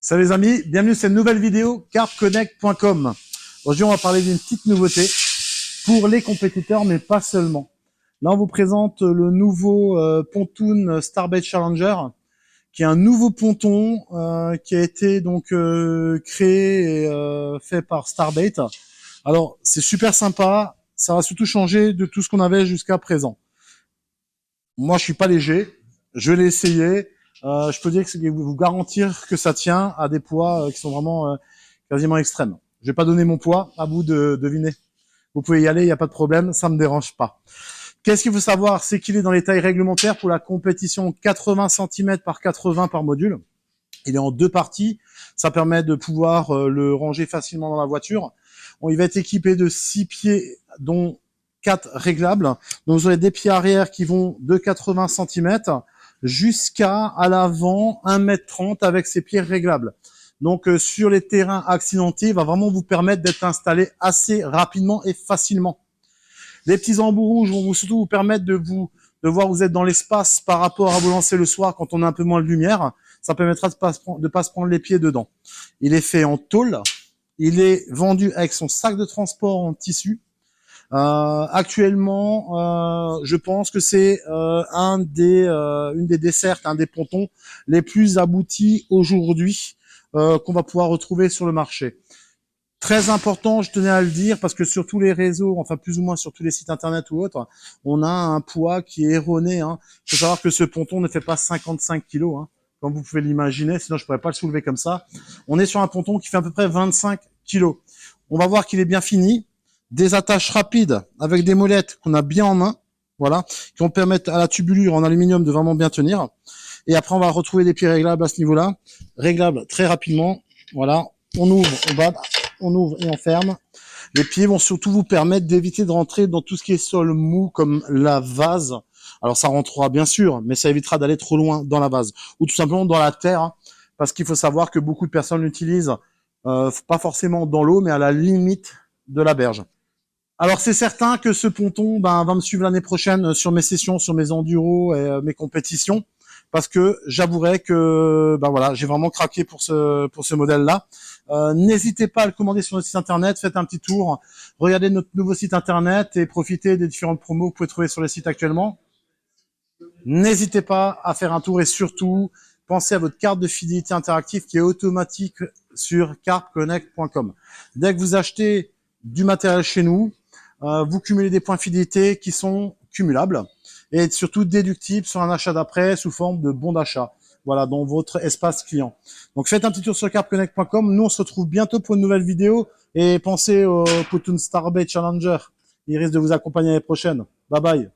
Salut les amis, bienvenue sur une nouvelle vidéo carpconnect.com. Aujourd'hui, on va parler d'une petite nouveauté pour les compétiteurs, mais pas seulement. Là, on vous présente le nouveau pontoon Starbait Challenger, qui est un nouveau ponton qui a été donc créé et fait par Starbait. Alors, c'est super sympa, ça va surtout changer de tout ce qu'on avait jusqu'à présent. Moi, je suis pas léger, je l'ai essayé. Je peux dire que vous garantir que ça tient à des poids qui sont vraiment quasiment extrêmes. Je vais pas donner mon poids, à vous de deviner. Vous pouvez y aller, il n'y a pas de problème, ça me dérange pas. Qu'est-ce qu'il faut savoir, c'est qu'il est dans les tailles réglementaires pour la compétition 80 cm par 80 par module. Il est en deux parties, ça permet de pouvoir le ranger facilement dans la voiture. Il va être équipé de 6 pieds, dont 4 réglables. Donc vous avez des pieds arrière qui vont de 80 cm jusqu'à à l'avant 1,30 m avec ces pieds réglables. Donc sur les terrains accidentés, il va vraiment vous permettre d'être installé assez rapidement et facilement. Les petits embouts rouges vont surtout vous permettre de voir où vous êtes dans l'espace par rapport à vous lancer le soir quand on a un peu moins de lumière. Ça permettra de pas se prendre les pieds dedans. Il est fait en tôle. Il est vendu avec son sac de transport en tissu. Actuellement, je pense que c'est une des dessertes, un des pontons les plus aboutis aujourd'hui qu'on va pouvoir retrouver sur le marché. Très important, je tenais à le dire, parce que sur tous les réseaux, enfin plus ou moins sur tous les sites internet ou autres, on a un poids qui est erroné. Il faut savoir que ce ponton ne fait pas 55 kilos, comme vous pouvez l'imaginer, sinon je pourrais pas le soulever comme ça. On est sur un ponton qui fait à peu près 25 kilos. On va voir qu'il est bien fini. Des attaches rapides avec des molettes qu'on a bien en main, voilà, qui vont permettre à la tubulure en aluminium de vraiment bien tenir. Et après, on va retrouver des pieds réglables à ce niveau-là, réglables très rapidement. Voilà, on ouvre, on ouvre et on ferme. Les pieds vont surtout vous permettre d'éviter de rentrer dans tout ce qui est sol mou comme la vase. Alors ça rentrera bien sûr, mais ça évitera d'aller trop loin dans la vase ou tout simplement dans la terre, parce qu'il faut savoir que beaucoup de personnes l'utilisent pas forcément dans l'eau, mais à la limite de la berge. Alors c'est certain que ce ponton va me suivre l'année prochaine sur mes sessions, sur mes enduros et mes compétitions, parce que j'avouerai que voilà, j'ai vraiment craqué pour ce modèle-là. N'hésitez pas à le commander sur notre site internet, faites un petit tour, regardez notre nouveau site internet et profitez des différentes promos que vous pouvez trouver sur le site actuellement. N'hésitez pas à faire un tour et surtout pensez à votre carte de fidélité interactive qui est automatique sur carpconnect.com. Dès que vous achetez du matériel chez nous, vous cumulez des points de fidélité qui sont cumulables et surtout déductibles sur un achat d'après sous forme de bon d'achat. Voilà, dans votre espace client. Donc faites un petit tour sur carpconnect.com. Nous, on se retrouve bientôt pour une nouvelle vidéo et pensez au pontoon Starbait Challenger. Il risque de vous accompagner l'année prochaine. Bye bye.